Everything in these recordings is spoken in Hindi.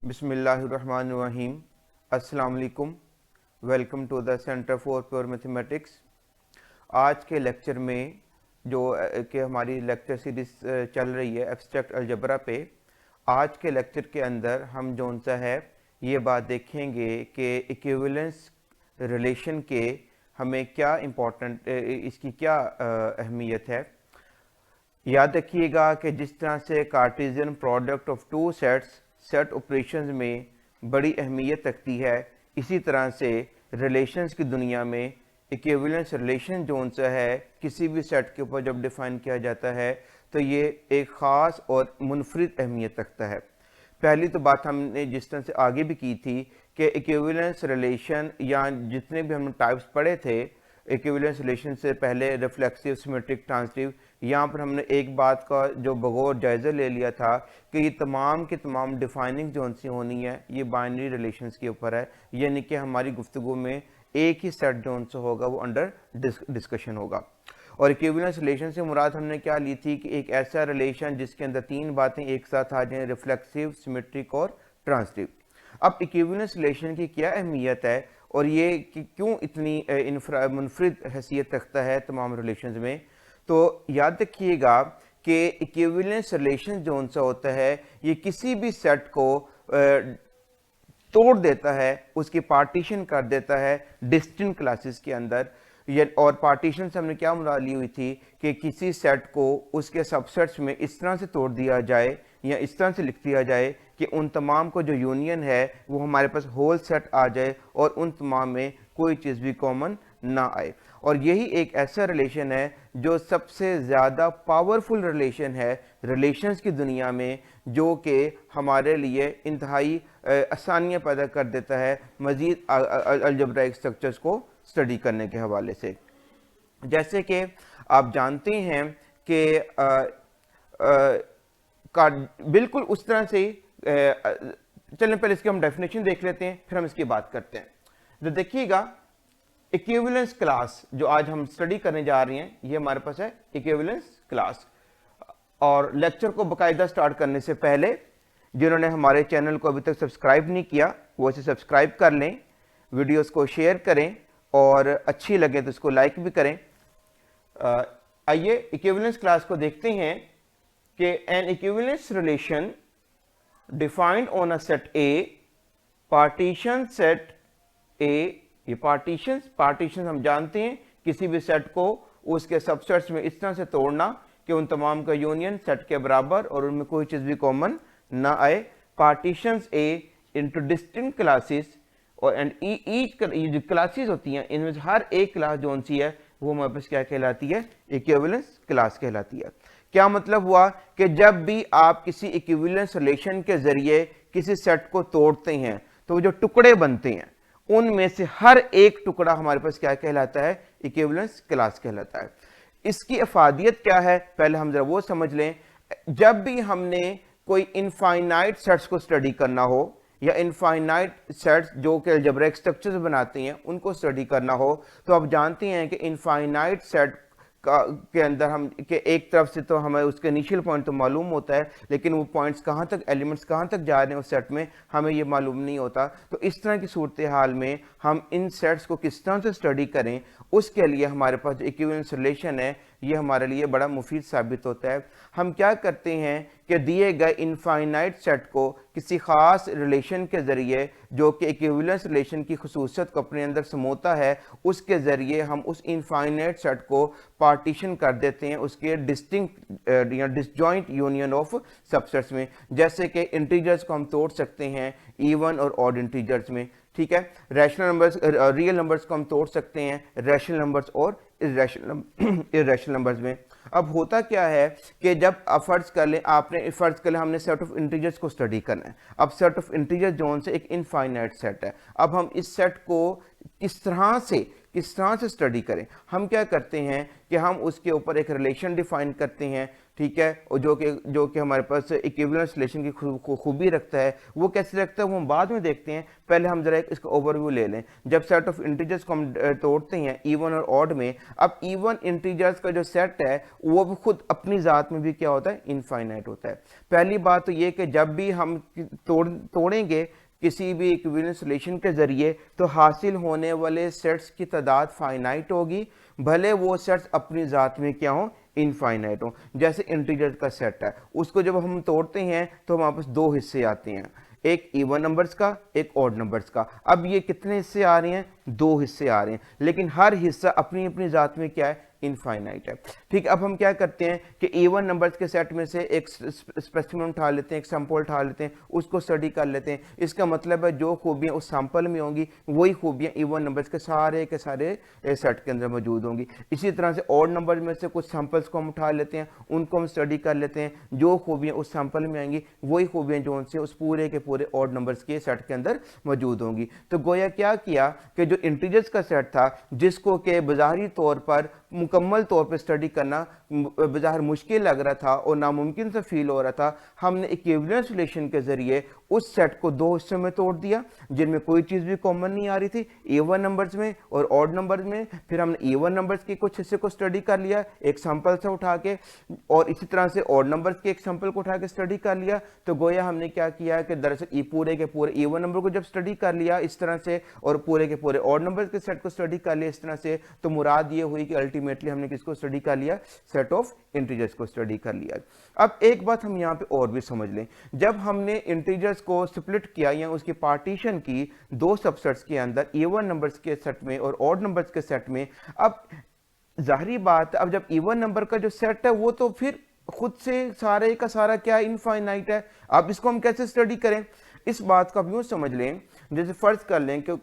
बिस्मिल्लाहिर्रहमानिर्रहीम। अस्सलाम वालेकुम। Welcome to the centre for pure mathematics. आज के लेक्चर में जो कि हमारी लेक्चर सीरीज चल रही है एब्स्ट्रैक्ट अलजबरा पे, आज के लेक्चर के अंदर हम जौन सा है ये बात देखेंगे कि इक्विवेलेंस रिलेशन के हमें क्या इम्पोर्टेंट, इसकी क्या अहमियत है। याद रखिएगा कि जिस तरह से Cartesian product of two sets set operations में बड़ी अहमियत रखती है, इसी तरह से रिलेशंस की दुनिया में इक्विवेलेंस रिलेशन जोन सा है किसी भी सेट के ऊपर जब डिफाइन किया जाता है तो ये एक ख़ास और मुनफरिद अहमियत रखता है। पहली तो बात हमने जिस तरह से आगे भी की थी कि इक्विवेलेंस रिलेशन या जितने भी हमने टाइप्स पढ़े थे इक्विवेलेंस रिलेशन से पहले रिफ्लेक्सिव, सिमेट्रिक, ट्रांजिटिव, यहाँ पर हमने एक बात का जो बगौर जायज़ा ले लिया था कि ये तमाम की तमाम डिफाइनिंग जोन सी होनी है ये बाइनरी रिलेशंस के ऊपर है, यानी कि हमारी गुफ्तगू में एक ही सेट जोन से होगा वो अंडर डिस्कशन होगा। और इक्विवेलेंस रिलेशन से मुराद हमने क्या ली थी कि एक ऐसा रिलेशन जिसके अंदर तीन बातें एक साथ आ जाएं, रिफ्लेक्सिव, सिमेट्रिक और ट्रांजिटिव। अब इक्विवेलेंस रिलेशन की क्या अहमियत है और ये क्यों इतनी मुनफरिद हैसियत रखता है तमाम रिलेशंस में, तो याद रखिएगा कि इक्विवेलेंस रिलेशन जो सा होता है ये किसी भी सेट को तोड़ देता है, उसकी पार्टीशन कर देता है डिस्टिंक्ट क्लासेस के अंदर। और पार्टीशन से हमने क्या मुराद ली हुई थी कि किसी सेट को उसके सबसेट्स में इस तरह से तोड़ दिया जाए या इस तरह से लिख दिया जाए कि उन तमाम को जो यूनियन है वो हमारे पास होल सेट आ जाए और उन तमाम में कोई चीज़ भी कॉमन ना आए। और यही एक ऐसा रिलेशन है जो सबसे ज़्यादा पावरफुल रिलेशन है रिलेशंस की दुनिया में, जो कि हमारे लिए इंतहाई आसानियाँ पैदा कर देता है मज़ीद अलजब्राइक स्ट्रक्चर्स को स्टडी करने के हवाले से। जैसे कि आप जानते हैं कि बिल्कुल उस तरह से चलें पहले इसकी हम डेफिनेशन देख लेते हैं फिर हम इसकी बात करते हैं। तो देखिएगा इक्विवेलेंस क्लास जो आज हम स्टडी करने जा रहे हैं ये हमारे पास है इक्विवेलेंस क्लास। और लेक्चर को बाकायदा स्टार्ट करने से पहले जिन्होंने हमारे चैनल को अभी तक सब्सक्राइब नहीं किया वो इसे सब्सक्राइब कर लें, वीडियोस को शेयर करें और अच्छी लगे तो इसको लाइक भी करें। आइए इक्विवेलेंस क्लास को देखते हैं कि N equivalence relation defined on a set A, partition set ए। ये पार्टीशन हम जानते हैं किसी भी सेट को उसके सबसेट्स में इस तरह से तोड़ना कि उन तमाम का यूनियन सेट के बराबर और उनमें कोई चीज़ भी कॉमन ना आए। पार्टीशंस ए इनटू डिस्टिंक्ट क्लासेस और एंड ईच जो क्लासेस होती हैं इनमें हर एक क्लास जो सी है वो हमारे पास क्या कहलाती है, इक्विवेलेंस क्लास कहलाती है। क्या मतलब हुआ कि जब भी आप किसी इक्विवेलेंस रिलेशन के जरिए किसी सेट को तोड़ते हैं तो जो टुकड़े बनते हैं उनमें से हर एक टुकड़ा हमारे पास क्या कहलाता है, इक्विवेलेंस क्लास कहलाता है। इसकी अफादियत क्या है पहले हम जरा वो समझ लें। जब भी हमने कोई इनफाइनाइट सेट्स को स्टडी करना हो या इनफाइनाइट सेट्स जो कि अलजेब्रिक स्ट्रक्चर्स बनाते हैं उनको स्टडी करना हो तो आप जानते हैं कि इनफाइनाइट सेट के अंदर हम कि एक तरफ से तो हमें उसके इनिशियल पॉइंट तो मालूम होता है लेकिन वो पॉइंट्स कहाँ तक, एलिमेंट्स कहाँ तक जा रहे हैं उस सेट में हमें ये मालूम नहीं होता। तो इस तरह की सूरत हाल में हम इन सेट्स को किस तरह से स्टडी करें उसके लिए हमारे पास जो इक्विवेलेंस रिलेशन है ये हमारे लिए बड़ा मुफीद साबित होता है। हम क्या करते हैं कि दिए गए इनफाइनाइट सेट को किसी ख़ास रिलेशन के ज़रिए जो कि इक्विवेलेंस रिलेशन की खसूसियत को अपने अंदर समोता है उसके ज़रिए हम उस इनफाइनाइट सेट को पार्टीशन कर देते हैं उसके डिस्टिंक्ट या डिसजॉइंट यूनियन ऑफ सबसेट्स में। जैसे कि इंटीजर्स को हम तोड़ सकते हैं इवन और ऑड इंटीजर्स में, ठीक है। रैशनल नंबर्स, रियल नंबर्स को हम तोड़ सकते हैं रैशनल नंबर्स और इर्रेशनल नंबर्स में। अब होता क्या है कि जब फर्ज कर लें हमने सेट ऑफ इंटीजर्स को स्टडी करना है। अब सेट ऑफ इंटीजर्स जोन से एक इनफाइनाइट सेट है। अब हम इस सेट को किस तरह से किस तरह से स्टडी करें। हम क्या करते हैं कि हम उसके ऊपर एक रिलेशन डिफाइन करते हैं, ठीक है, और जो कि हमारे पास इक्विवेलेंस रिलेशन की खूबी रखता है। वो कैसे रखता है वो हम बाद में देखते हैं, पहले हम जरा इसका ओवरव्यू ले लें। जब सेट ऑफ इंटीजर्स को हम तोड़ते हैं इवन और ऑड में, अब इवन इंटीजर्स का जो सेट है वो भी खुद अपनी ज़ात में भी क्या होता है, इनफाइनाइट होता है। पहली बात तो ये कि जब भी हम तोड़ेंगे किसी भी इक्विवेलेंस रिलेशन के जरिए, तो हासिल होने वाले सेट्स की तादाद फाइनाइट होगी, भले वो सेट्स अपनी ज़ात में क्या हो, इनफाइनाइट हो। जैसे इंटीजर का सेट है, उसको जब हम तोड़ते हैं तो हमारे पास दो हिस्से आते हैं, एक इवन नंबर्स का, एक ऑड नंबर्स का। अब ये कितने हिस्से आ रहे हैं, दो हिस्से आ रहे हैं, लेकिन हर हिस्सा अपनी अपनी ज़ात में क्या है, इनफाइनाइट है। ठीक, अब हम क्या करते हैं कि इवन नंबर्स के सेट में से एक स्पेसिमेन उठा लेते हैं, एक सैंपल उठा लेते हैं, उसको स्टडी कर लेते हैं। इसका मतलब है जो खूबियां उस सैंपल में होंगी वही खूबियां इवन नंबर्स के सारे सेट के अंदर मौजूद होंगी। इसी तरह से ऑड नंबर में से कुछ सैंपल्स को हम उठा लेते हैं, उनको हम स्टडी कर लेते हैं, जो खूबियां उस सैंपल में आएंगी वही खूबियां जो उनसे उस पूरे के पूरे ऑड नंबर्स के सेट के अंदर मौजूद होंगी। तो गोया क्या किया कि जो इंटीजर्स का सेट था, जिसको के बाज़ारी तौर पर मुकम्मल तौर पर स्टडी करना बाज़ार मुश्किल लग रहा था और नामुमकिन सा फील हो रहा था, हमने इक्विवेलेंस रिलेशन के जरिए उस सेट को दो हिस्सों में तोड़ दिया जिनमें कोई चीज़ भी कॉमन नहीं आ रही थी, इवन नंबर्स में और ऑड नंबर्स में। फिर हमने इवन नंबर्स के कुछ हिस्से को स्टडी कर लिया एक सैंपल से उठा के, और इसी तरह से ऑड नंबर्स के एक सैंपल को उठा के स्टडी कर लिया। तो गोया हमने क्या किया कि दरअसल पूरे के पूरे इवन नंबर को जब स्टडी कर लिया इस तरह से और पूरे के पूरे ऑड नंबर्स के सेट को स्टडी कर लिया इस तरह से, तो मुराद ये हुई कि अल्टीमेटली हमने किसको स्टडी कर लिया, सेट ऑफ इंटीजर्स को स्टडी कर लिया। अब एक बात हम यहाँ पे और भी समझ लें, जब हमने इंटीजर्स को स्प्लिट किया या उसकी पार्टीशन की दो सबसेट्स के अंदर, इवन नंबर्स के सेट में और ऑड नंबर्स के सेट में, अब जाहिर बात, अब जब इवन नंबर का जो सेट है वो तो फिर खुद से सारे का सारा क्या इनफाइनाइट है। अब इसको हम कैसे स्टडी करें, इस बात को आप यूं समझ लें, जैसे फर्ज कर लें कि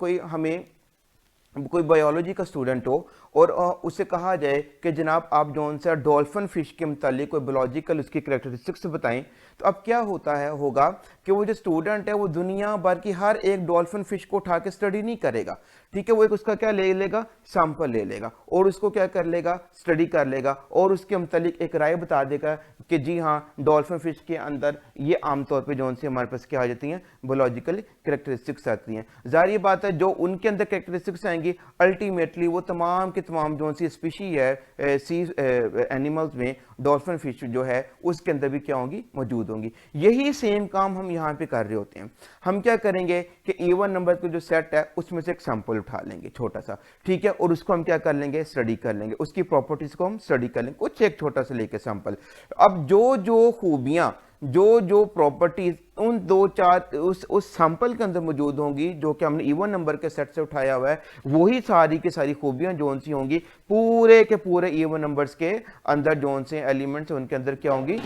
कोई बायोलॉजी का स्टूडेंट हो और उससे कहा जाए कि जनाब आप जो सा डॉल्फिन फिश के मुतालिक कोई बायोलॉजिकल उसकी करेक्टरिस्टिक्स बताएं, तो अब क्या होगा कि वो जो स्टूडेंट है वो दुनिया भर की हर एक डॉल्फिन फिश को उठा के स्टडी नहीं करेगा, ठीक है। वो एक उसका क्या ले लेगा, सैंपल ले लेगा और उसको क्या कर लेगा, स्टडी कर लेगा और उसके मुतालिक एक राय बता देगा कि जी हाँ डॉल्फिन फिश के अंदर ये आमतौर पर जो हमारे पास क्या आ जाती हैं, बायोलॉजिकल करेक्टरिस्टिक्स आती हैं। जाहिर बात है जो उनके अंदर करेक्टरिस्टिक्स आएंगी अल्टीमेटली वो तमाम के तमाम जो सी स्पीशी है सी एनिमल्स में, डॉल्फिन फिश जो है उसके अंदर भी क्या होंगी, मौजूद होंगी। यही सेम काम हम यहाँ पे कर रहे होते हैं। हम क्या करेंगे कि इवन नंबर का जो सेट है उसमें से एक सैंपल उठा लेंगे छोटा सा, ठीक है, और उसको हम क्या कर लेंगे, स्टडी कर लेंगे, उसकी प्रॉपर्टीज को हम स्टडी कर लेंगे, कुछ एक छोटा सा लेके सैंपल। अब जो खूबियां जो प्रॉपर्टीज उन दो चार उस सैंपल के अंदर मौजूद होंगी जो कि हमने इवन नंबर के सेट से उठाया हुआ है, वही सारी की सारी खूबियां जो सी होंगी पूरे के पूरे इवन नंबर्स के अंदर जो से एलिमेंट्स उनके अंदर क्या होंगी,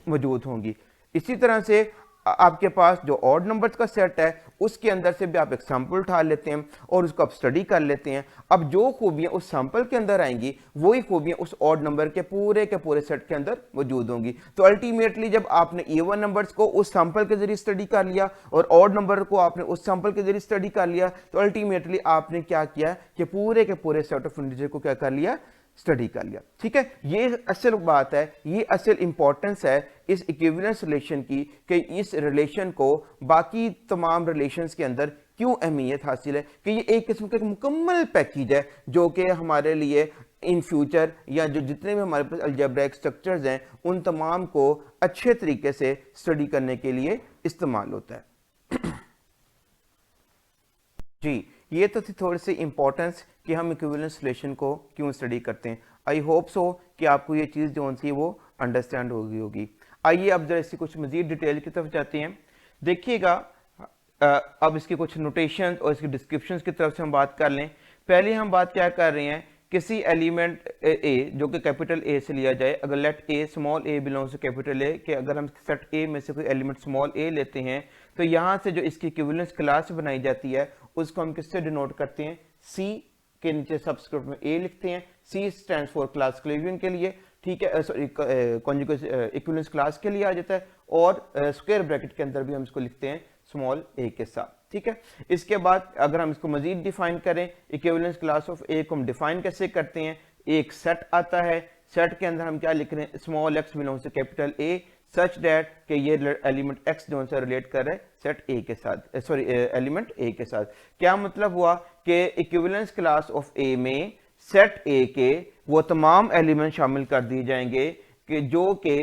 मौजूद होंगी। इसी तरह से आपके पास जो ऑड नंबर्स का सेट है उसके अंदर से भी आप एक सैंपल उठा लेते हैं और उसको आप स्टडी कर लेते हैं। अब जो खूबियां उस सैंपल के अंदर आएंगी वही खूबियां उस ऑड नंबर के पूरे सेट के अंदर मौजूद होंगी। तो अल्टीमेटली जब आपने इवन नंबर्स को उस सैंपल के जरिए स्टडी कर लिया और ऑड नंबर को आपने उस सैंपल के जरिए स्टडी कर लिया, तो अल्टीमेटली आपने क्या किया कि पूरे के पूरे सेट ऑफ इंटीजर को क्या कर लिया, स्टडी कर लिया, ठीक है। ये असल बात है, ये असल इंपॉर्टेंस है इस इक्विवेलेंस रिलेशन की कि इस रिलेशन को बाकी तमाम रिलेशंस के अंदर क्यों अहमियत हासिल है कि ये एक किस्म का मुकम्मल पैकेज है जो कि हमारे लिए इन फ्यूचर या जो जितने भी हमारे पास अलजेब्रिक स्ट्रक्चर्स हैं उन तमाम को अच्छे तरीके से स्टडी करने के लिए इस्तेमाल होता है। जी, ये तो थी थोड़ी सी इंपॉर्टेंस कि हम इक्विवेलेंस रिलेशन को क्यों स्टडी करते हैं। आई होप सो कि आपको ये चीज़ जो सी वो अंडरस्टैंड होगी। आइए अब जरा इसकी कुछ मज़ीद डिटेल की तरफ जाते हैं। देखिएगा अब इसके कुछ नोटेशन और इसकी डिस्क्रिप्शन की तरफ से हम बात कर लें। पहले हम बात क्या कर रहे हैं, किसी एलिमेंट ए जो कि कैपिटल ए से लिया जाए, अगर let A small A belongs to capital A, कि अगर हम सेट ए में से कोई एलिमेंट स्मॉल ए लेते हैं तो यहाँ से जो इसकी इक्विवेलेंस क्लास बनाई जाती है उसको हम किससे डिनोट करते हैं, सी के नीचे सबस्क्रिप्ट में ए लिखते हैं। सी स्टैंड्स फॉर क्लास क्लेवियन के लिए, ठीक है, सॉरी कॉन्जुगेट इक्विवेलेंस क्लास के लिए आ जाता है, और स्क्वायर ब्रैकेट के अंदर भी हम इसको लिखते हैं स्मॉल a के साथ, ठीक है। इसके बाद अगर हम इसको मजीद डिफाइन करें, इक्विवेलेंस क्लास ऑफ a को हम डिफाइन कैसे करते हैं, एक सेट आता है, सेट के अंदर हम क्या लिख रहे हैं, small x belongs to capital A such that कि ये एलिमेंट x जो है रिलेट कर रहा है सेट A के साथ, सॉरी एलिमेंट A के साथ। क्या मतलब हुआ कि इक्विवेलेंस क्लास ऑफ A में सेट A के वो तमाम एलिमेंट शामिल कर दिए जाएंगे कि जो कि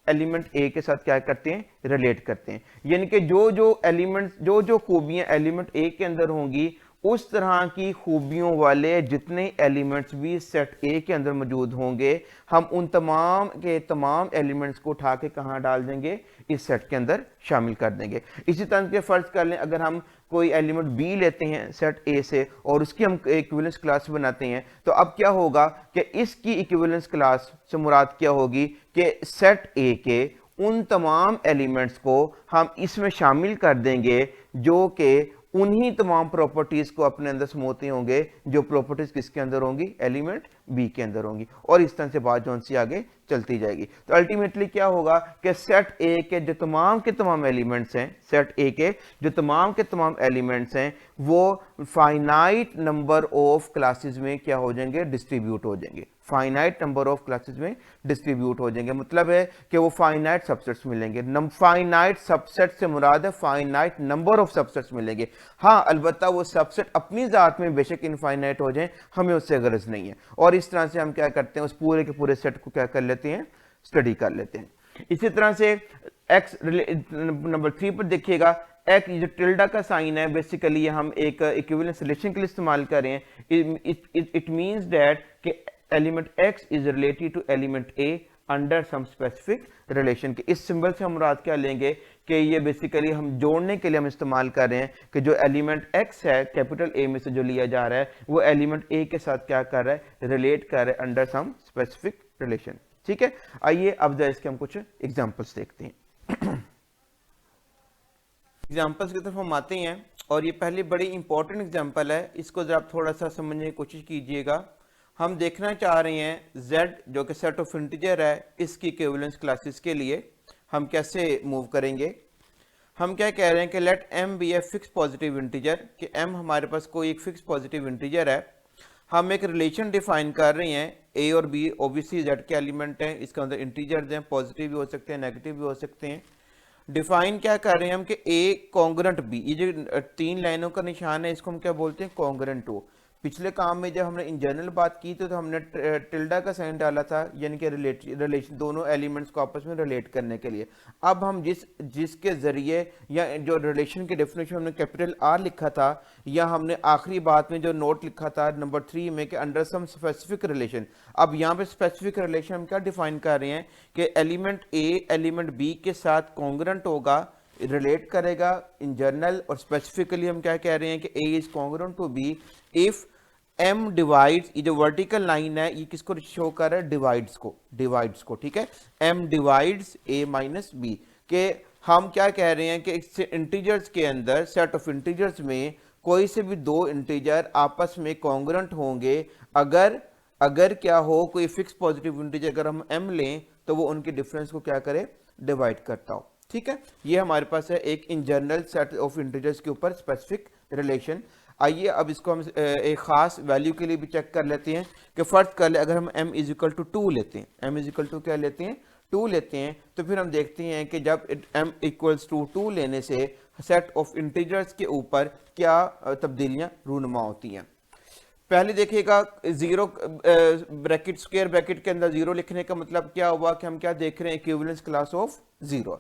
एलिमेंट A के साथ क्या करते हैं, रिलेट करते हैं। यानी कि जो जो एलिमेंट, जो जो खूबियां एलिमेंट A के अंदर होंगी, उस तरह की खूबियों वाले जितने एलिमेंट्स भी सेट A के अंदर मौजूद होंगे, हम उन तमाम के तमाम एलिमेंट्स को उठा के कहाँ डाल देंगे, इस सेट के अंदर शामिल कर देंगे। इसी तरह के फर्ज कर लें, अगर हम कोई एलिमेंट B लेते हैं सेट A से और उसकी हम इक्विवेलेंस क्लास बनाते हैं, तो अब क्या होगा कि इसकी इक्विवेलेंस क्लास से मुराद क्या होगी कि सेट A के उन तमाम एलिमेंट्स को हम इसमें शामिल कर देंगे जो कि उन्हीं तमाम प्रॉपर्टीज को अपने अंदर समोते होंगे जो प्रॉपर्टीज किसके अंदर होंगी, एलिमेंट बी के अंदर होंगी। और इस तरह से बात जो सी आगे चलती जाएगी। तो अल्टीमेटली क्या होगा कि सेट ए के जो तमाम के तमाम एलिमेंट्स हैं, सेट ए के जो तमाम के तमाम एलिमेंट्स हैं, वो फाइनाइट नंबर ऑफ क्लासेस में क्या हो जाएंगे, डिस्ट्रीब्यूट हो जाएंगे। फाइनाइट नंबर ऑफ क्लासेस में डिस्ट्रीब्यूट हो जाएंगे, मतलब है कि वो फाइनाइट सबसेट्स मिलेंगे। फाइनाइट सबसेट से मुराद है फाइनाइट नंबर ऑफ सबसेट्स मिलेंगे। हाँ, अलबत्ता वो सबसेट अपनी जात में बेशक इनफाइनाइट हो जाए, हमें उससे गरज नहीं है। और इस तरह से हम क्या करते हैं, उस पूरे के पूरे सेट को क्या कर लेते हैं, स्टडी कर लेते हैं। इसी तरह से एक्स नंबर 3 पर देखिएगा, एक जो टिल्डा का साइन है, बेसिकली हम एक इक्विवेलेंस रिलेशन के लिए इस्तेमाल कर रहे हैं। इट मींस दैट कि element x is related to element a under some specific relation के। इस सिंबल से हम मुराद क्या लेंगे कि ये बेसिकली हम जोड़ने के लिए हम इस्तेमाल कर रहे हैं कि जो एलिमेंट x है कैपिटल A में से जो लिया जा रहा है, वो एलिमेंट a के साथ क्या कर रहा है, रिलेट कर रहा है अंडर सम स्पेसिफिक रिलेशन। ठीक है, आइए अब जरा इसके हम कुछ एग्जांपल्स देखते हैं। एग्जांपल्स की तरफ हम आते हैं और ये पहली बड़ी इंपॉर्टेंट एग्जांपल है, इसको जरा आप थोड़ा सा समझने की कोशिश कीजिएगा। हम देखना चाह रहे हैं z जो कि सेट ऑफ इंटीजर है, इसकी इक्विवेलेंस क्लासेस के लिए हम कैसे मूव करेंगे। हम क्या कह रहे हैं कि let m be a fix positive integer, कि m हमारे पास कोई एक फिक्स पॉजिटिव इंटीजर है। हम एक रिलेशन डिफाइन कर रहे हैं, a और b ओबीसी z के एलिमेंट हैं, इसके अंदर इंटीजर्स हैं, पॉजिटिव भी हो सकते हैं, नेगेटिव भी हो सकते हैं। डिफाइन क्या कर रहे हैं हम कि a कॉन्ग्रेंट b, ये जो 3 लाइनों का निशान है इसको हम क्या बोलते हैं, कॉन्ग्रेंट टू। पिछले काम में जब हमने इन जनरल बात की तो हमने टिल्डा का साइन डाला था, यानी कि रिलेशन दोनों एलिमेंट्स को आपस में रिलेट करने के लिए। अब हम जिसके जरिए या जो रिलेशन की डेफिनेशन हमने कैपिटल R लिखा था, या हमने आखिरी बात में जो नोट लिखा था नंबर 3 में कि अंडर सम स्पेसिफिक रिलेशन, अब यहाँ पे स्पेसिफिक रिलेशन हम क्या डिफाइन कर रहे हैं कि एलिमेंट A एलिमेंट B के साथ कॉन्ग्रेंट होगा, रिलेट करेगा इन जनरल। और स्पेसिफिकली हम क्या कह रहे हैं कि A is congruent to B if m divides, ये जो वर्टिकल लाइन है ये किसको शो कर रहा है, डिवाइड्स को, ठीक है, m divides a minus b, के हम क्या कह रहे हैं कि इंटीजर्स के अंदर, सेट ऑफ इंटीजर्स में कोई से भी दो इंटीजर आपस में कॉन्ग्रेंट होंगे अगर क्या हो, कोई फिक्स पॉजिटिव इंटीजर अगर हम m लें तो वो उनके डिफरेंस को क्या करे, डिवाइड करता हो। ठीक है, ये हमारे पास है एक in general set of integers के ऊपर स्पेसिफिक रिलेशन। आइए अब इसको हम एक खास वैल्यू के लिए भी चेक कर लेते हैं कि फर्ज कर ले अगर हम m इज इक्वल टू 2 लेते हैं, m इज इक्वल टू क्या लेते हैं, 2 लेते हैं, तो फिर हम देखते हैं कि जब m इक्वल्स टू 2 लेने से सेट ऑफ इंटीजर्स के ऊपर क्या तब्दीलियां रूनुमा होती हैं। पहले देखिएगा, जीरो ब्रैकेट स्क्वायर ब्रैकेट के अंदर जीरो लिखने का मतलब क्या हुआ कि हम क्या देख रहे हैं, equivalence class of zero.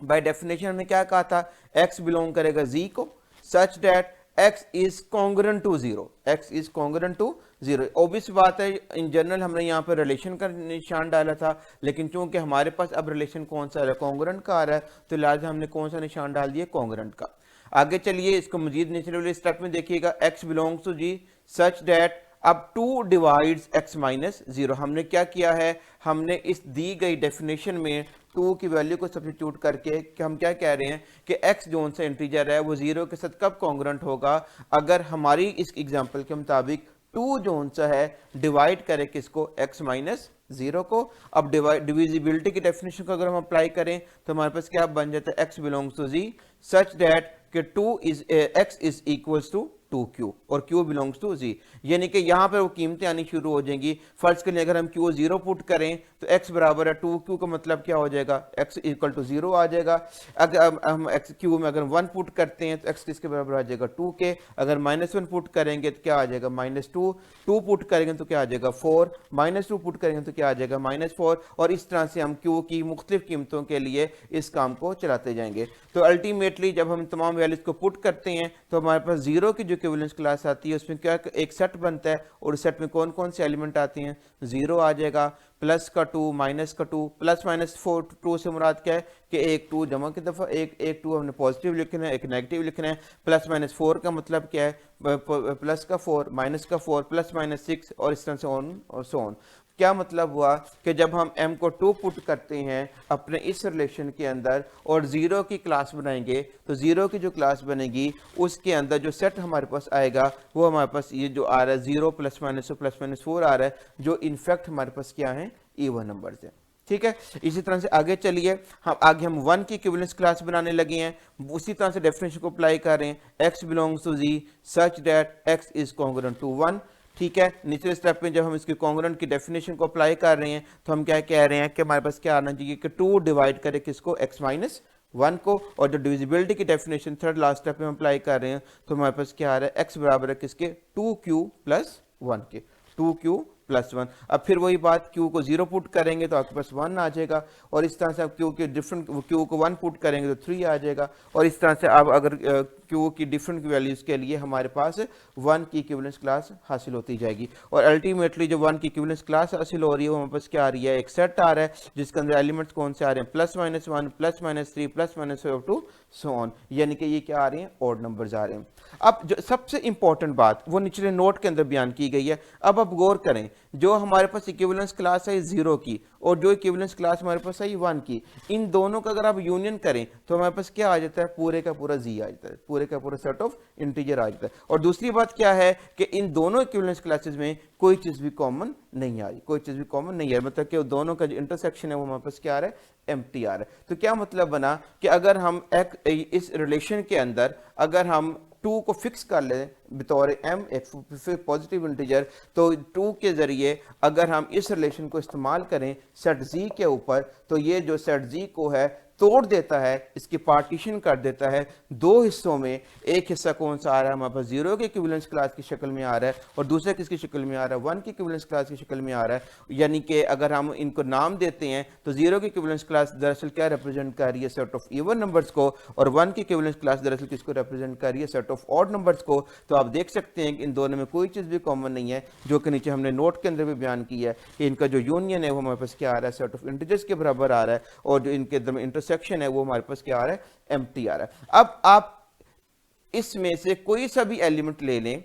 By definition हमने क्या कहा था, x बिलोंग करेगा z को, such that x is congruent to zero, x is congruent to zero. Obvious बात है, इन जनरल हमने यहाँ पर रिलेशन का निशान डाला था, लेकिन चूंकि हमारे पास अब रिलेशन कौन सा है, कॉन्ग्रेंट का आ रहा है, तो लिहाजा हमने कौन सा निशान डाल दिया, कॉन्ग्रेंट का। आगे चलिए इसको मजीद नीचे वाले स्टेप में देखिएगा, x belongs to g such that अब 2 डिवाइड्स x माइनस जीरो। हमने क्या किया है, हमने इस दी गई डेफिनेशन में 2 की वैल्यू को सब्स्टिट्यूट करके कि हम क्या कह रहे हैं कि x जोन से इंटीजर है वो जीरो के साथ कब कॉन्ग्रेंट होगा, अगर हमारी इस एग्जांपल के मुताबिक 2 जोन सा है डिवाइड करे किसको, x माइनस जीरो को। अब डिविजिबिलिटी की डेफिनेशन को अगर हम अप्लाई करें तो हमारे पास क्या बन जाता है, x belongs to z such that कि x is equals to 2q और q बिलोंग्स टू z, यानी कि यहाँ पर वो कीमतें आनी शुरू हो जाएंगी। फर्ज के लिए अगर हम q 0 पुट करें तो x बराबर है 2q का मतलब क्या हो जाएगा, x इक्वल टू 0 आ जाएगा। अगर हम x q में अगर 1 पुट करते हैं तो x किसके बराबर आ जाएगा 2 के। अगर -1 पुट करेंगे तो क्या आ जाएगा -2, 2 पुट करेंगे तो क्या आ जाएगा 4, -2 पुट करेंगे तो क्या आ जाएगा -4, और इस तरह से हम q की मुख्तलिफ कीमतों के लिए इस काम को चलाते जाएंगे। तो अल्टीमेटली जब हम तमाम वैल्यूज को पुट करते हैं तो हमारे पास 0 की जो इक्विवेलेंस क्लास आती है उसमें क्या एक सेट बनता है, और सेट में कौन कौन से एलिमेंट आते हैं, 0 आ जाएगा, प्लस का 2, माइनस का 2, प्लस माइनस 4, 2 से मुराद क्या है कि एक 2 जमा की दफ़ा एक 2 हमने पॉजिटिव लिखना है, एक नेगेटिव लिखना है। प्लस माइनस 4 का मतलब क्या है, प्लस का 4, माइनस का 4, प्लस माइनस 6, और इस तरह से ऑन और सो ऑन। क्या मतलब हुआ कि जब हम m को 2 पुट करते हैं अपने इस रिलेशन के अंदर और 0 की क्लास बनाएंगे तो 0 की जो क्लास बनेगी उसके अंदर जो सेट हमारे पास आएगा वो हमारे पास ये जो आ रहा है 0 प्लस माइनस 4 आ रहा है, जो इनफैक्ट हमारे पास क्या है इवन नंबर्स है। ठीक है, इसी तरह से आगे चलिए, हम 1 की इक्विवेलेंस क्लास बनाने लगे हैं, उसी तरह से डेफिनेशन को अप्लाई कर रहे हैं, x belongs to z such that x is congruent to 1। ठीक है, निचले स्टेप में जब हम इसकी कॉन्ग्रुएंट की डेफिनेशन को अप्लाई कर रहे हैं तो हम क्या कह रहे हैं कि हमारे पास क्या आना चाहिए कि 2 डिवाइड करे किसको, x माइनस 1 को, और जो डिविजिबिलिटी की डेफिनेशन थर्ड लास्ट स्टेप में हम अप्लाई कर रहे हैं तो हमारे पास क्या आ रहा है, x बराबर है किसके 2q प्लस 1 के, 2q प्लस 1। अब फिर वही बात, q को 0 पुट करेंगे तो आपके पास 1 आ जाएगा, और इस तरह से आप q के डिफरेंट q को 1 पुट करेंगे तो 3 आ जाएगा, और इस तरह से आप अगर q की डिफरेंट वैल्यूज के लिए हमारे पास 1 की इक्विवेलेंस क्लास हासिल होती जाएगी। और अल्टीमेटली जो 1 की इक्विवेलेंस क्लास हासिल हो रही है वो हमारे पास क्या आ रही है, एक सेट आ रहा है जिसके अंदर एलिमेंट्स कौन से आ रहे हैं, plus minus 1, plus minus 3, plus minus 5 to so on, यानी कि ये क्या आ रहे हैं, ऑड नंबर्स आ रहे हैं। अब जो सबसे इंपॉर्टेंट बात वो निचले नोट के अंदर बयान की गई है। अब आप गौर करें, जो हमारे पास इक्विवेलेंस क्लास है 0 की और जो इक्विवेलेंस क्लास हमारे पास है 1 की, इन दोनों का अगर आप यूनियन करें तो हमारे पास क्या आ जाता है, पूरे का पूरा z आ जाता है, पूरे का पूरा सेट ऑफ इंटीजर आ जाता है। और दूसरी बात क्या है कि इन दोनों इक्विवेलेंस क्लासेस में कोई चीज भी कॉमन नहीं आ रही, कोई चीज भी कॉमन नहीं है, मतलब कि दोनों का जो इंटरसेक्शन है वो हमारे पास क्या आ रहा है, एम्प्टी आ रहा है। तो क्या मतलब बना कि अगर हम इस रिलेशन के अंदर अगर हम 2 को फिक्स कर ले बतौर m एक पॉजिटिव इंटीजर, तो 2 के जरिए अगर हम इस रिलेशन को इस्तेमाल करें सेट z के ऊपर तो ये जो सेट z को है तोड़ देता है, इसकी पार्टीशन कर देता है दो हिस्सों में। एक हिस्सा कौन सा आ रहा है हमारे पास, 0 के इक्विवेलेंस क्लास की शक्ल में आ रहा है, और दूसरा किसकी शक्ल में आ रहा है, 1 की इक्विवेलेंस क्लास की शक्ल में आ रहा है। यानी कि अगर हम इनको नाम देते हैं तो 0 की इक्विवेलेंस क्लास दरअसल क्या रिप्रेजेंट कर रही है, सेट ऑफ इवन नंबर्स को, और 1 की इक्विवेलेंस क्लास दरअसल किसको रिप्रेजेंट कर रही है, सेट ऑफ ऑड नंबर्स को। तो आप देख सकते हैं कि इन दोनों में कोई चीज़ भी कॉमन नहीं है, जो कि नीचे हमने नोट के अंदर भी बयान किया है कि इनका जो यूनियन है वो हमारे पास क्या आ रहा है, सेट ऑफ इंटीजर्स के बराबर आ रहा है, और जो इनके इंटरसेक्शन है वो हमारे पास क्या आ रहा है, एम्प्टी आ रहा है। अब आप इसमें से कोई सा भी एलिमेंट ले लें,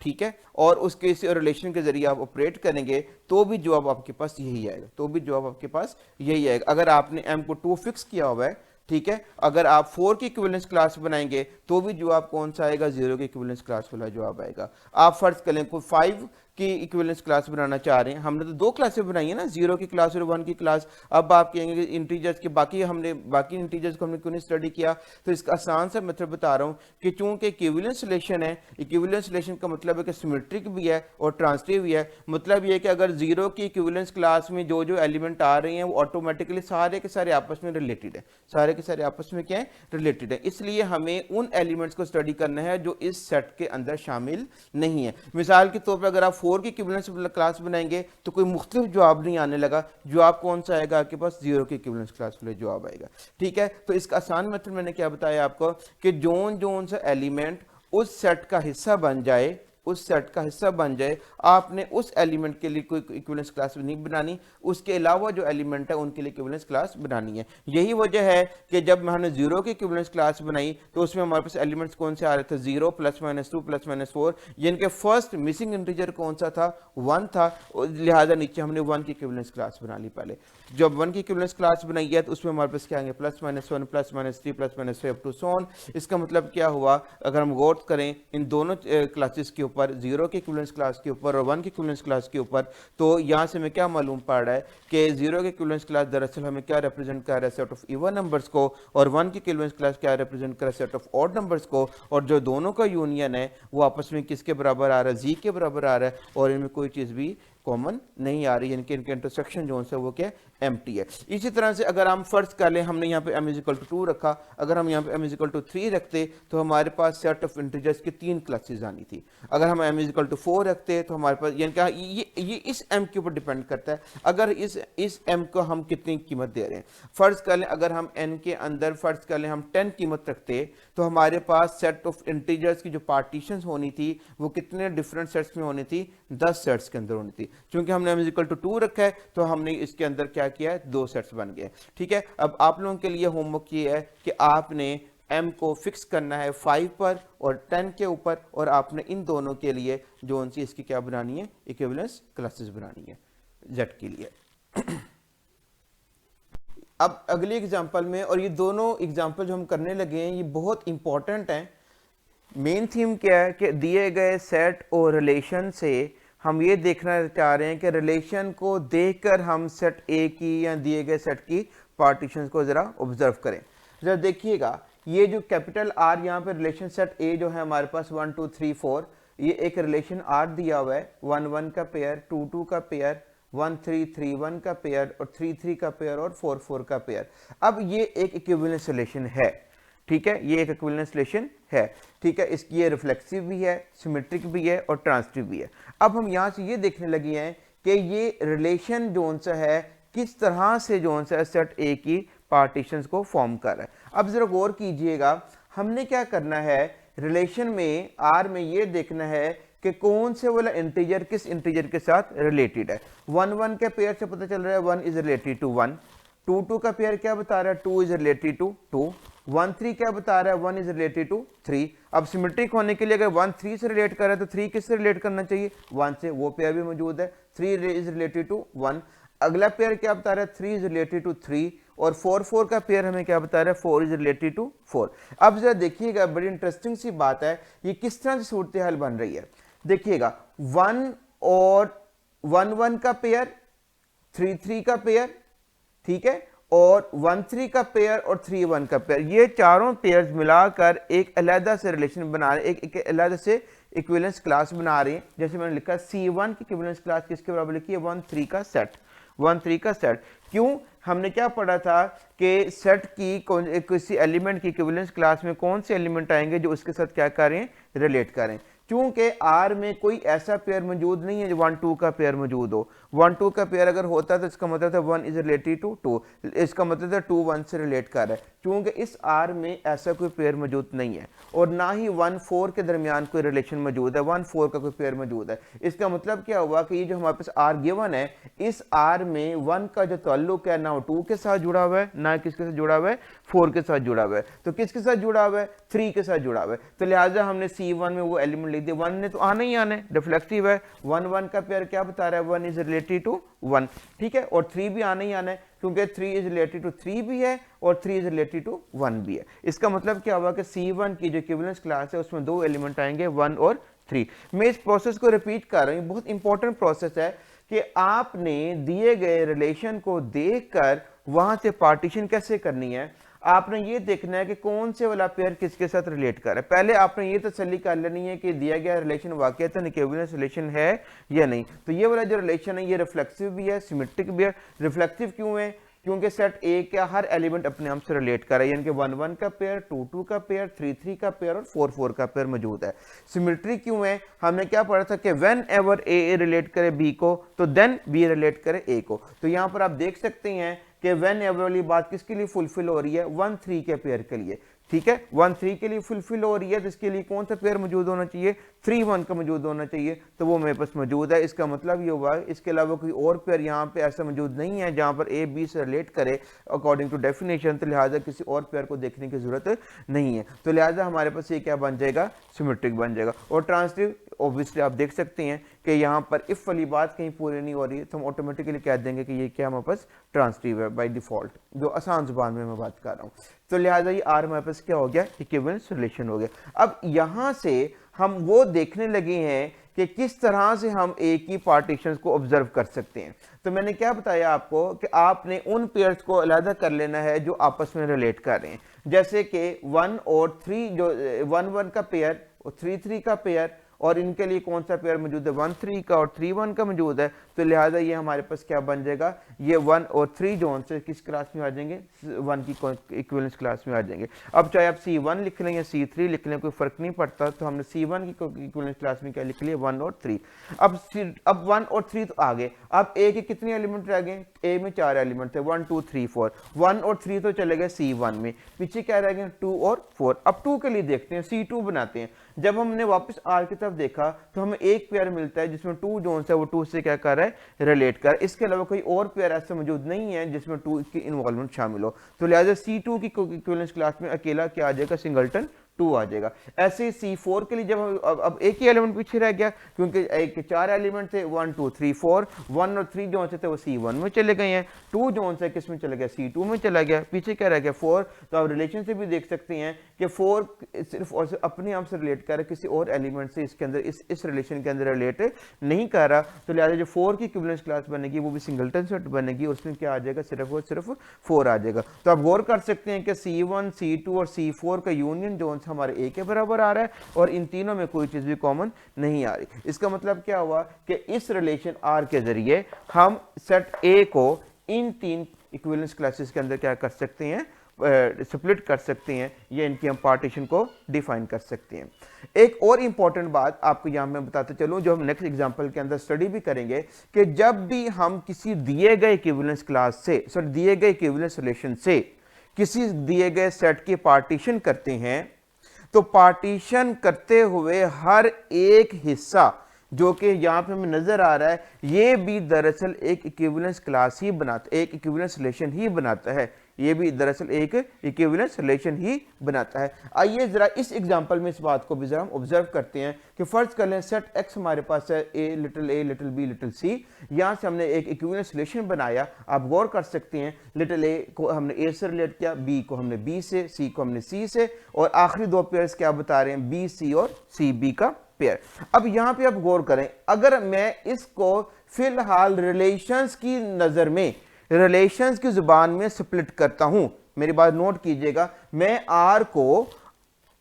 ठीक है, और उसके इस रिलेशन के जरिए आप ऑपरेट करेंगे तो भी जवाब आपके पास यही आएगा, तो भी जवाब आपके पास यही आएगा। अगर आपने m को 2 फिक्स किया हुआ है, ठीक है, अगर आप 4 की इक्विवेलेंस क्लास बनाएंगे तो भी जवाब कौन सा आएगा, 0 की इक्विवेलेंस क्लास वाला जवाब आएगा। आप फर्ज करें कोई 5 की इक्विवेलेंस क्लास बनाना चाह रहे हैं, हमने तो 2 क्लासेस बनाई है ना, 0 की क्लास और 1 की क्लास। अब आप कहेंगे इंटीजर्स के बाकी इंटीजर्स को हमने क्यों नहीं स्टडी किया, तो इसका आसान सा मेथड बता रहा हूं कि चूंकि इक्विवेलेंस रिलेशन है, इक्विवेलेंस रिलेशन का मतलब है कि सिमेट्रिक भी है और ट्रांजिटिव भी है। मतलब ये है कि अगर 0 की इक्विवेलेंस क्लास में जो जो एलिमेंट आ रहे हैं वो ऑटोमेटिकली सारे के सारे आपस में रिलेटेड है, सारे के सारे आपस में क्या है, रिलेटेड है। इसलिए हमें उन एलिमेंट्स को स्टडी करना है जो इस सेट के अंदर शामिल नहीं है। मिसाल के तौर पर अगर आप 4 की इक्विवेलेंस क्लास बनाएंगे तो कोई मुख्तलिफ जवाब नहीं आने लगा, जवाब कौन सा आएगा आपके पास, 0 की इक्विवेलेंस क्लास वाले जवाब आएगा। ठीक है, तो इसका आसान मेथड मैंने क्या बताया आपको कि जोन सा एलिमेंट उस सेट का हिस्सा बन जाए, उस सेट का हिस्सा बन जाए, आपने उस एलिमेंट के लिए कोई इक्विवेलेंस क्लास नहीं बनानी, उसके अलावा जो एलिमेंट है उनके लिए इक्विवेलेंस क्लास बनानी है। यही वजह है कि जब हमने 0 की इक्विवेलेंस क्लास बनाई तो उसमें हमारे पास एलिमेंट्स कौन से आ रहे थे, 0 प्लस माइनस 2 प्लस माइनस 4, यानी कि फर्स्ट मिसिंग इंटीजर कौन सा था, 1 था, लिहाजा नीचे हमने 1 की इक्विवेलेंस क्लास बना ली। पहले जब 1 की इक्विवेलेंस क्लास बनाई है तो उसमें हमारे पास क्या आएंगे, plus minus 1, plus minus 3, plus minus 5 to so on. इसका मतलब क्या हुआ, अगर हम गौर करें इन दोनों क्लासेस के ऊपर ऊपर, 0 के इक्विवेलेंस क्लास के ऊपर और 1 के इक्विवेलेंस क्लास के ऊपर। तो यहाँ से हमें क्या मालूम पड़ रहा है कि 0 के इक्विवेलेंस क्लास दरअसल हमें क्या रिप्रेजेंट कर रहा है, सेट ऑफ इवन नंबर्स को, और 1 के इक्विवेलेंस क्लास क्या रिप्रेजेंट कर रहा है, सेट ऑफ ऑड नंबर्स को। और जो दोनों का यूनियन है वो आपस में किसके बराबर आ रहा है, जी के बराबर आ रहा है, और इनमें कोई चीज़ भी कॉमन नहीं आ रही, यानी कि इनके इंटरसेक्शन जो है वो क्या एम्प्टी है। इसी तरह से अगर हम फर्ज कर लें, हमने यहाँ पे m इक्वल टू 2 रखा, अगर हम यहाँ पे m इक्वल टू 3 रखते तो हमारे पास सेट ऑफ इंटीजर्स की 3 क्लासेस आनी थी। अगर हम m इक्वल टू 4 रखते तो हमारे पास, यानी कि ये इस m के ऊपर डिपेंड करता है, अगर इस m को हम कितनी कीमत दे रहे हैं। फर्ज कर लें अगर हम n के अंदर फर्ज कर लें हम 10 कीमत रखते तो हमारे पास सेट ऑफ इंटीजर्स की जो पार्टीशंस होनी थी वो कितने डिफरेंट सेट्स में होनी थी, 10 सेट्स के अंदर होनी थी। क्योंकि हमने m इक्वल टू 2 रखा है तो हमने इसके अंदर क्या किया है, 2 सेट्स बन गए। ठीक है, अब आप लोगों के लिए होमवर्क ये है कि आपने m को फिक्स करना है 5 पर और 10 के ऊपर, और आपने इन दोनों के लिए जो उनसी इसकी क्या बनानी है, इक्विवेलेंस क्लासेस बनानी है z के लिए। अब अगली एग्जांपल में, और ये दोनों एग्जांपल जो हम करने लगे हैं ये बहुत इंपॉर्टेंट हैं। मेन थीम क्या है कि दिए गए सेट और रिलेशन से हम ये देखना चाह रहे हैं कि रिलेशन को देखकर हम सेट ए की या दिए गए सेट की पार्टीशंस को ज़रा ऑब्जर्व करें। जरा देखिएगा, ये जो कैपिटल आर यहाँ पे रिलेशन सेट ए जो है हमारे पास 1 2 3 4, ये एक रिलेशन आर दिया हुआ है, 1 1 का पेयर, 2 2 का पेयर, 1 3 3 1 का पेयर और 3 3 का पेयर और 4 4 का पेयर। अब ये एक इक्विवेलेंस रिलेशन है, ठीक है, ये एक इक्विवेलेंस रिलेशन है, ठीक है। इसकी ये रिफ्लेक्सिव भी है, सिमेट्रिक भी है और ट्रांजिटिव भी है। अब हम यहाँ से ये देखने लगे हैं कि ये रिलेशन जोन सा है किस तरह से जोन सा सेट ए की पार्टीशंस को फॉर्म कर रहा है। अब जरा गौर कीजिएगा, हमने क्या करना है, रिलेशन में आर में ये देखना है कि कौन से वाला इंटीजर किस इंटीजर के साथ रिलेटेड है। 1 1 के पेयर से पता चल रहा है 1 इज रिलेटेड टू 1, 2 2 का पेयर क्या बता रहा है, 2 इज रिलेटेड टू 2, 1 3 क्या बता रहा है, 1 इज रिलेटेड टू 3। अब सिमेट्रिक होने के लिए अगर 1 3 से रिलेट कर रहा है तो 3 किससे रिलेट करना चाहिए, 1 से, वो पेयर भी मौजूद है, 3 इज रिलेटेड टू 1। अगला पेयर क्या बता रहा है, 3 इज रिलेटेड टू 3, और 4 4 का पेयर हमें क्या बता रहा है, 4 इज रिलेटेड टू 4। अब जरा देखिएगा, बड़ी इंटरेस्टिंग सी बात है, ये किस तरह से सूरत हाल बन रही है। देखिएगा, 1 और 1 1 का पेयर, 3 3 का पेयर, ठीक है, और 1 3 का पेयर और 3 1 का पेयर, ये चारों पेयर्स मिलाकर एक अलहदा से रिलेशन बना रहे, एक अलहदा से इक्विवेलेंस क्लास बना रहे हैं। जैसे मैंने लिखा C1 की इक्विवेलेंस क्लास किसके बराबर लिखी है, 1 3 का सेट, 1 3 का सेट। क्यों, हमने क्या पढ़ा था कि सेट की किसी एलिमेंट की इक्विवेलेंस क्लास में कौन से एलिमेंट आएंगे जो उसके साथ क्या करें, रिलेट करें। क्योंकि आर में कोई ऐसा पेयर मौजूद नहीं है जो 1 2 का पेयर मौजूद हो। 1 2 का पेयर अगर होता तो इसका मतलब था 1 इज रिलेटेड टू 2, इसका मतलब था 2 1 से रिलेट कर रहा है। क्योंकि इस आर में ऐसा कोई पेयर मौजूद नहीं है, और ना ही 1 4 के दरमियान कोई रिलेशन मौजूद है, 1 4 का कोई पेयर मौजूद है। इसका मतलब क्या हुआ कि ये जो हमारे पास आर गिवन है, इस आर में 1 का जो ताल्लुक है ना वो 2 के साथ जुड़ा हुआ है, ना किसके साथ जुड़ा हुआ है, 4 के साथ जुड़ा हुआ है। तो किसके साथ जुड़ा हुआ है, 3 के साथ जुड़ा हुआ है। तो लिहाजा हमने C1 में वो एलिमेंट लिख दिया, 1 ने तो आना ही आना है, रिफ्लेक्टिव है। 1 1 का पेयर क्या बता रहा है, 1 इज रिलेटेड टू 1, ठीक है, और 3 भी आना ही आना है, क्योंकि 3 इज रिलेटेड टू 3 भी है और 3 इज रिलेटेड टू 1 भी है। इसका मतलब क्या हुआ कि C1 की जो इक्विवेलेंस क्लास है उसमें 2 एलिमेंट आएंगे, 1 और 3। मैं इस प्रोसेस को रिपीट कर रहा हूँ, बहुत इंपॉर्टेंट प्रोसेस है कि आपने दिए गए रिलेशन को देखकर वहां से पार्टीशन कैसे करनी है। आपने ये देखना है कि कौन से वाला पेयर किसके साथ रिलेट कर रहा है। पहले आपने ये तसल्ली कर लेनी है कि दिया गया रिलेशन वाकईतन इक्विवेलेंस रिलेशन है या नहीं। तो ये वाला जो रिलेशन है ये रिफ्लेक्सिव भी है, सिमेट्रिक भी है। रिफ्लेक्सिव क्यों है, क्योंकि सेट ए का हर एलिमेंट अपने आप से रिलेट कर रहा है, यानी कि 1 1 का पेयर, 2 2 का पेयर, 3 3 का पेयर और 4 4 का पेयर मौजूद है। सिमेट्री क्यों है, हमने क्या पढ़ा था कि व्हेन एवर ए रिलेट करे बी को तो देन बी रिलेट करे ए को। तो यहाँ पर आप देख सकते हैं कि व्हेन एवर वाली बात किसके लिए फुलफिल हो रही है, 1 3 के पेयर के लिए, ठीक है, 1 3 के लिए फुलफिल हो रही है। तो इसके लिए कौन सा पेयर मौजूद होना चाहिए, 3 1 का मौजूद होना चाहिए, तो वो मेरे पास मौजूद है। इसका मतलब ये हुआ इसके अलावा कोई और पेयर यहाँ पे ऐसा मौजूद नहीं है जहाँ पर ए बी से रिलेट करे अकॉर्डिंग टू डेफिनेशन, तो लिहाजा किसी और पेयर को देखने की जरूरत नहीं है। तो लिहाजा हमारे पास ये क्या बन जाएगा, सिमेट्रिक बन जाएगा। और ट्रांजिटिव ऑब्वियसली आप देख सकते हैं कि यहाँ पर इफ वाली बात कहीं पूरी नहीं हो रही है तो हम ऑटोमेटिकली कह देंगे कि ये क्या हमारे पास ट्रांजिटिव है बाय डिफॉल्ट, जो आसान जुबान में मैं बात कर रहा हूँ। तो लिहाजा ये आर हमारे पास क्या हो गया, इक्विवेलेंस रिलेशन हो गया। अब यहाँ से हम वो देखने लगे हैं कि किस तरह से हम एक ही पार्टीशंस को ऑब्जर्व कर सकते हैं। तो मैंने क्या बताया आपको कि आपने उन पेयर्स को अलग कर लेना है जो आपस में रिलेट कर रहे हैं, जैसे कि 1 और 3 जो 1-1 का पेयर और 3-3 का पेयर, और इनके लिए कौन सा पेयर मौजूद है 1-3 का और 3-1 का मौजूद है। तो लिहाजा ये हमारे पास क्या बन जाएगा, ये 1 और 3 जोन से किस क्लास में आ जाएंगे, 1 की इक्विवेलेंस क्लास में आ जाएंगे। अब चाहे आप C1 लिख लें या C3 लिख लें, कोई फर्क नहीं पड़ता। तो हमने C1 की इक्विवेलेंस क्लास में क्या लिख लिया, 1 और 3। अब 1 और 3 तो आ गए। अब A के कितने एलिमेंट रह गए, A में 4 एलिमेंट थे, 1 2 3 4। 1 और 3 तो चले गए C1 में, पीछे क्या रह गए 2 और 4। अब 2 के लिए देखते हैं, C2 बनाते हैं। जब हमने वापस R की तरफ देखा तो हमें एक पेयर मिलता है जिसमें 2 जोन है, वो 2 से क्या कर रहा है, रिलेट कर। इसके अलावा कोई और पेयर ऐसा मौजूद नहीं है जिसमें 2 की इन्वॉल्वमेंट शामिल हो। तो लिहाजा C2 की इक्विवेलेंस क्लास में अकेला क्या आ जाएगा, सिंगलटन 2 आ जाएगा। ऐसे ही C4 के लिए जब अब एक ही एलिमेंट पीछे रह गया, क्योंकि एक 4 एलिमेंट थे, 1 2 3 4। 1 और 3 जोन से थे वो C1 में चले गए हैं, 2 जोन से किस में चला गया, C2 में चला गया, पीछे क्या रह गया 4। तो आप रिलेशन से भी देख सकते हैं कि 4 सिर्फ और सिर्फ अपने आप से रिलेट कर रहा है, किसी और एलिमेंट से इसके अंदर इस रिलेशन के अंदर रिलेट नहीं कर रहा। तो लिहाजा जो 4 की इक्विवेलेंस क्लास बनेगी वो भी सिंगलटन सेट बनेगी, और उसमें क्या आ जाएगा, सिर्फ और सिर्फ 4 आ जाएगा। तो आप गौर कर सकते हैं कि C1 C2 और C4 का यूनियन जोन हमारे A के बराबर आ रहा है, और इन तीनों में कोई चीज भी कॉमन नहीं आ रही। इसका मतलब क्या हुआ कि इस रिलेशन R के जरिए हम सेट A को इन 3 इक्विवेलेंस क्लासेस के अंदर क्या कर सकते हैं, स्प्लिट कर सकते हैं, या इनकी हम पार्टीशन को डिफाइन कर सकते हैं। एक और इंपॉर्टेंट बात आपको यहां मैं बताते चलूं, जो हम नेक्स्ट एग्जांपल के अंदर स्टडी भी करेंगे, कि जब भी हम किसी दिए गए इक्विवेलेंस क्लास से दिए गए इक्विवेलेंस रिलेशन से किसी दिए गए सेट की पार्टीशन करते हैं, तो पार्टीशन करते हुए हर एक हिस्सा जो कि यहां पे हमें नजर आ रहा है, ये भी दरअसल एक इक्विवेलेंस क्लास ही बनाता, एक इक्विवेलेंस रिलेशन ही बनाता है। ये भी दरअसल एक इक्विवेलेंस रिलेशन ही बनाता है। आइए जरा इस एग्जांपल में इस बात को भी जरा हम ऑब्जर्व करते हैं कि फर्ज कर लें सेट एक्स हमारे पास है, a little b little c। यहां से हमने एक इक्विवेलेंस रिलेशन बनाया। आप गौर कर सकते हैं, लिटिल a को हमने a से रिलेट किया, b को हमने b से, c को हमने c से, और आखिरी 2 पेयर्स क्या बता रहे हैं, b c और c b का पेयर। अब यहां पे आप गौर करें, अगर मैं इसको फिलहाल रिलेशंस की नजर में, रिलेशंस की जुबान में स्प्लिट करता हूं, मेरी बात नोट कीजिएगा, मैं R को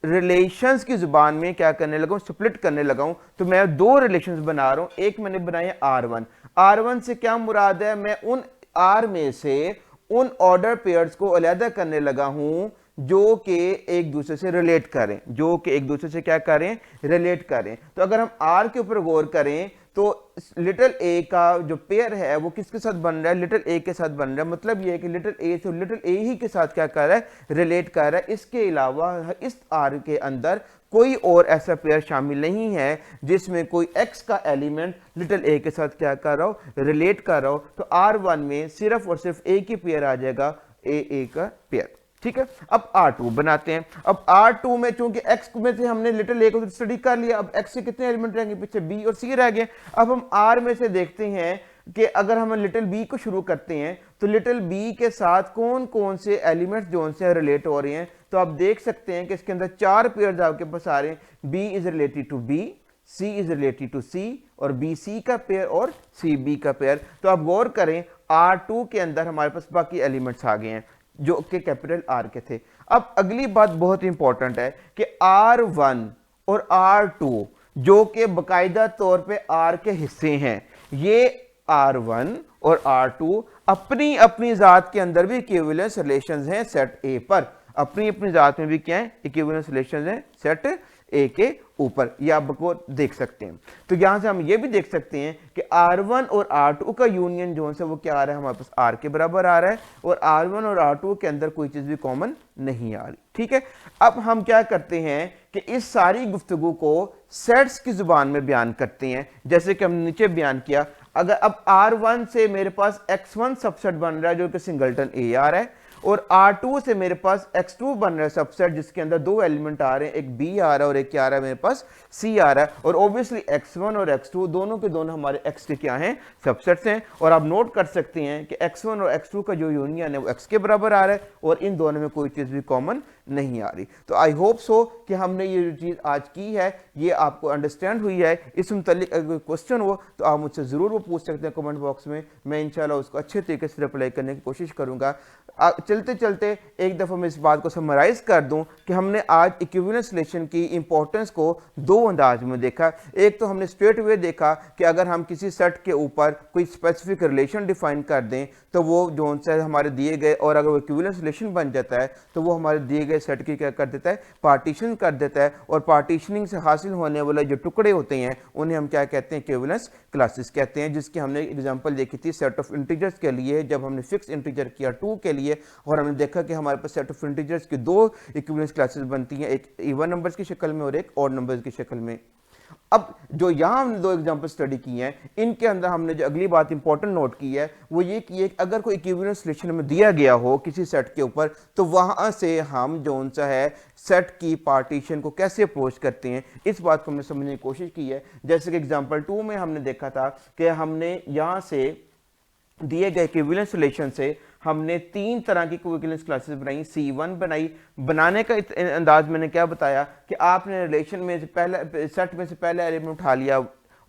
रिलेशंस की जुबान में क्या करने लगा हूं, स्प्लिट करने लगा हूं। तो मैं 2 रिलेशंस बना रहा हूं। एक मैंने बनाया R1। R1 से क्या मुराद है, मैं उन R में से उन ऑर्डर पेयर्स को अलग करने लगा हूं जो कि एक दूसरे से रिलेट करें, जो कि एक दूसरे से क्या करें, रिलेट करें। तो अगर हम R के ऊपर गौर करें तो लिटिल a का जो पेयर है वो किसके साथ बन रहा है, लिटिल a के साथ बन रहा है। मतलब ये है कि लिटिल a से लिटिल a ही के साथ क्या कर रहा है, रिलेट कर रहा है। इसके अलावा इस R के अंदर कोई और ऐसा पेयर शामिल नहीं है जिसमें कोई x का एलिमेंट लिटिल a के साथ क्या कर रहा हो, रिलेट कर रहा हो। तो R1 में सिर्फ और सिर्फ a की पेयर आ जाएगा, a का पेयर। ठीक है, अब R2 बनाते हैं। अब R2 में चूंकि x में से हमने लिटिल a को स्टडी कर लिया, अब x से कितने एलिमेंट रहेंगे, पीछे b और c रह गए। अब हम R में से देखते हैं कि अगर हम लिटिल b को शुरू करते हैं तो लिटिल b के साथ कौन कौन से एलिमेंट्स जो उनसे रिलेट हो रहे हैं। तो आप देख सकते हैं कि इसके अंदर 4 पेयर्स आपके पास आ रहे हैं, b is related to b, c is related to c, और b c का पेयर और c b का पेयर। तो आप गौर करें, R2 के अंदर हमारे पास बाकी एलिमेंट्स आ गए हैं जो कि कैपिटल R के थे। अब अगली बात बहुत इंपॉर्टेंट है कि R1 और R2 जो कि बाकायदा तौर पे R के हिस्से हैं, ये R1 और R2 अपनी अपनी जात के अंदर भी इक्विवेलेंस रिलेशंस हैं सेट A पर, अपनी अपनी जात में भी क्या है, इक्विवेलेंस रिलेशंस हैं सेट A के ऊपर। ये आप को देख सकते हैं। तो यहां से हम ये भी देख सकते हैं कि R1 और R2 का यूनियन जो है वो क्या आ रहा है, हमारे पास R के बराबर आ रहा है, और R1 और R2 के अंदर कोई चीज भी कॉमन नहीं आ रही। ठीक है, अब हम क्या करते हैं कि इस सारी गुफ्तगू को सेट्स की जुबान में बयान करते हैं, जैसे कि हमने नीचे बयान किया। अगर अब R1 से मेरे पास X1 सबसेट बन रहा है जो कि सिंगलटन A आ रहा है, और R2 से मेरे पास X2 बन रहा है सबसेट जिसके अंदर 2 एलिमेंट आ रहे हैं, एक B आ रहा है और एक क्या आ रहा है, मेरे पास C आ रहा है। और ऑब्वियसली X1 और X2 दोनों के दोनों हमारे X के क्या हैं, सबसेट्स हैं। और आप नोट कर सकते हैं कि X1 और X2 का जो यूनियन है वो X के बराबर आ रहा है, और इन दोनों में कोई चीज भी कॉमन नहीं आ रही। तो आई होप सो कि हमने ये जो चीज़ आज की है ये आपको अंडरस्टैंड हुई है। इस मुतालिक अगर क्वेश्चन हो तो आप मुझसे ज़रूर वो पूछ सकते हैं कमेंट बॉक्स में, मैं इंशाल्लाह उसको अच्छे तरीके से रिप्लाई करने की कोशिश करूँगा। चलते चलते एक दफ़ा मैं इस बात को समराइज़ कर दूं कि हमने आज इक्विवेलेंस रिलेशन की इंपॉर्टेंस को दो अंदाज में देखा। एक तो हमने स्ट्रेट वे देखा कि अगर हम किसी सेट के ऊपर कोई स्पेसिफिक रिलेशन डिफाइन कर दें तो वो जो से हमारे दिए गए, और अगर वो इक्विवेलेंस रिलेशन बन जाता है तो वो हमारे दिए गए सेट की क्या कर देता है, पार्टीशन कर देता है। और पार्टीशनिंग से हासिल होने वाले जो टुकड़े होते हैं उन्हें हम क्या कहते हैं, इक्विवेलेंस क्लासेस कहते हैं, जिसकी हमने एग्जांपल देखी थी सेट ऑफ इंटीजर्स के लिए, जब हमने फिक्स इंटीजर किया 2 के लिए, और हमने देखा कि हमारे पास सेट ऑफ इंटीजर्स की दो इक्विवेलेंस क्लासेस बनती हैं, एक इवन नंबर्स की शक्ल में और एक ऑड नंबर्स की शक्ल में। अब जो यहां हमने दो एग्जांपल स्टडी किए हैं, इनके अंदर हमने जो अगली बात इंपॉर्टेंट नोट की है वो ये कि अगर कोई इक्विवेलेंस रिलेशन में दिया गया हो किसी सेट के ऊपर, तो वहां से हम जो सा है सेट की पार्टीशन को कैसे अप्रोच करते हैं, इस बात को हमने समझने की कोशिश की है। जैसे कि एग्जांपल 2 में हमने देखा था कि हमने यहां से दिए गए इक्विवेलेंस रिलेशन से हमने 3 तरह की इक्विवेलेंस क्लासेस बनाई, C1 बनाई। बनाने का अंदाज मैंने क्या बताया कि आपने रिलेशन में से पहले सेट में से पहला एलिमेंट उठा लिया,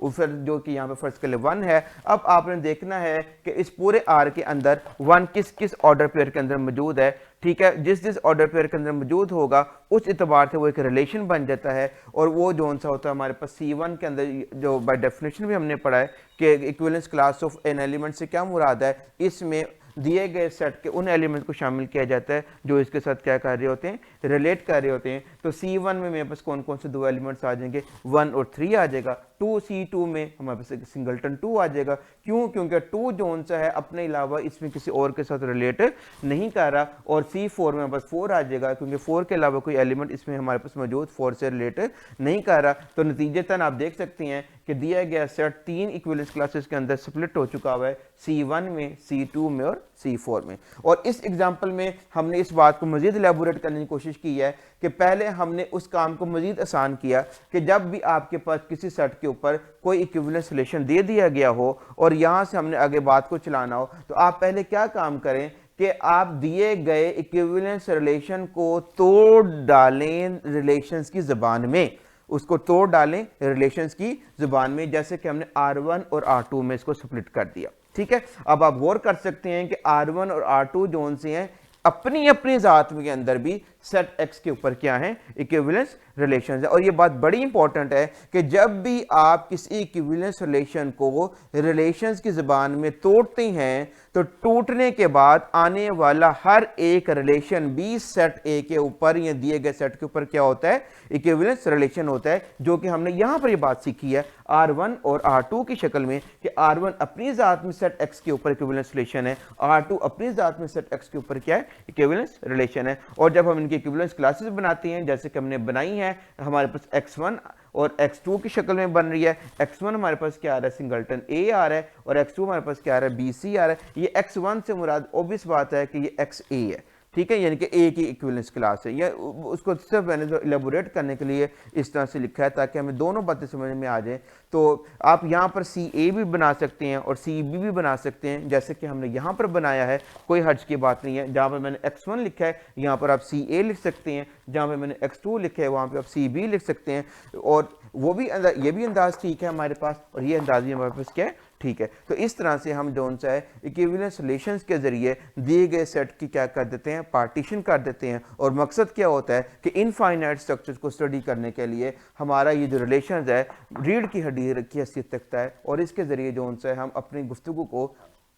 फिर जो कि यहाँ पे फर्स्ट के लिए 1 है। अब आपने देखना है कि इस पूरे आर के अंदर 1 किस किस ऑर्डर पेयर के अंदर मौजूद है, ठीक है। जिस जिस ऑर्डर पेयर के अंदर मौजूद होगा उस एतबार से वो एक रिलेशन बन जाता है, और वो जो सा होता है हमारे पास C1 के अंदर, जो बाय डेफिनेशन भी हमने पढ़ा है कि equivalence class of an element से क्या मुराद है, इसमें दिए गए सेट के उन एलिमेंट को शामिल किया जाता है जो इसके साथ क्या कर रहे होते हैं, रिलेट कर रहे होते हैं। तो C1 में मेरे पास कौन कौन से दो एलिमेंट्स आ जाएंगे, 1 और 3 आ जाएगा। C2 में हमारे पास एक सिंगलटन 2 आ जाएगा। क्यों? क्योंकि 2 जो सा है अपने अलावा इसमें किसी और के साथ रिलेट नहीं कर रहा। और C4 में बस 4 आ जाएगा, क्योंकि 4 के अलावा कोई एलिमेंट इसमें हमारे पास मौजूद 4 से रिलेट नहीं कर रहा। तो नतीजतन आप देख सकते हैं कि दिया गया सेट 3 इक्विवेलेंस क्लासेस के अंदर स्प्लिट हो चुका हुआ है, C1 में, C2 में और C4 में। और इस एग्जाम्पल में हमने इस बात को मजीद एलैबोरेट करने की कोशिश की है कि पहले हमने उस काम को मजीद आसान किया कि जब भी आपके पास किसी सेट के ऊपर कोई इक्विवेलेंस रिलेशन दे दिया गया हो और यहां से हमने आगे बात को चलाना हो, तो आप पहले क्या काम करें कि आप दिए गए इक्विवेलेंस रिलेशन को तोड़ डालें रिलेशंस की ज़बान में, उसको तोड़ डालें रिलेशंस की ज़बान में, जैसे कि हमने R1 और R2 में इसको स्प्लिट कर दिया, ठीक है। अब आप गौर कर सकते हैं कि R1 और R2 जोन से हैं अपनी अपनी जात के अंदर भी सेट X के ऊपर क्या है, इक्विवेलेंस रिलेशंस है। और ये बात बड़ी इंपॉर्टेंट है कि जब भी आप किसी इक्विवेलेंस रिलेशन को रिलेशंस की ज़बान में तोड़ते हैं तो टूटने के बाद आने वाला हर एक रिलेशन भी सेट A के ऊपर या दिए गए सेट के ऊपर क्या होता है, इक्विवेलेंस रिलेशन होता है। जो कि हमने यहां पर ये बात सीखी है R1 और R2 की शक्ल में कि R1 अपनी जात में सेट X के ऊपर इक्विवेलेंस रिलेशन है, R2 अपनी जात में सेट X के ऊपर क्या है, इक्विवेलेंस रिलेशन है। और जब हम इनकी इक्विवेलेंस क्लासेस बनाते हैं जैसे कि हमने बनाई है, हमारे पास X1 और X2 की शक्ल में बन रही है। X1 हमारे पास क्या आ रहा है, सिंगलटन A आ रहा है, और X2 हमारे पास क्या आ रहा है, BC आ रहा है। ये X1 से मुराद ऑब्वियस बात है कि ये XA है, ठीक है, यानी कि A की इक्विवेलेंस क्लास है। या उसको सिर्फ मैंने जो इलेबोरेट करने के लिए इस तरह से लिखा है ताकि हमें दोनों बातें समझ में आ जाए। तो आप यहाँ पर CA भी बना सकते हैं और CB भी बना सकते हैं, जैसे कि हमने यहाँ पर बनाया है, कोई हर्ज की बात नहीं है। जहाँ पर मैंने X1 लिखा है यहाँ पर आप CA लिख सकते हैं, जहाँ पर मैंने X2 लिखा है वहाँ पर आप CB लिख सकते हैं। और वो भी ये भी अंदाज ठीक है हमारे पास, और ये अंदाज भी हमारे पास क्या है, ठीक है। तो इस तरह से हम जो सा है इक्विवेलेंस रिलेशंस के जरिए दिए गए सेट की क्या कर देते हैं, पार्टीशन कर देते हैं। और मकसद क्या होता है कि इनफाइनाइट स्ट्रक्चर्स को स्टडी करने के लिए हमारा ये जो रिलेशंस है रीढ़ की हड्डी की हैसियत रखता है, और इसके जरिए जो सा है हम अपनी गुफ्तगू को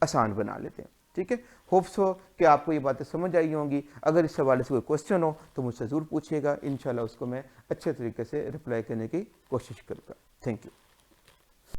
आसान बना लेते हैं, ठीक है। होप्स हो कि आपको ये बातें समझ आई होंगी। अगर इस हवाले से कोई क्वेश्चन हो तो मुझसे ज़रूर पूछिएगा, इंशाल्लाह उसको मैं अच्छे तरीके से रिप्लाई करने की कोशिश करूँगा। Thank you.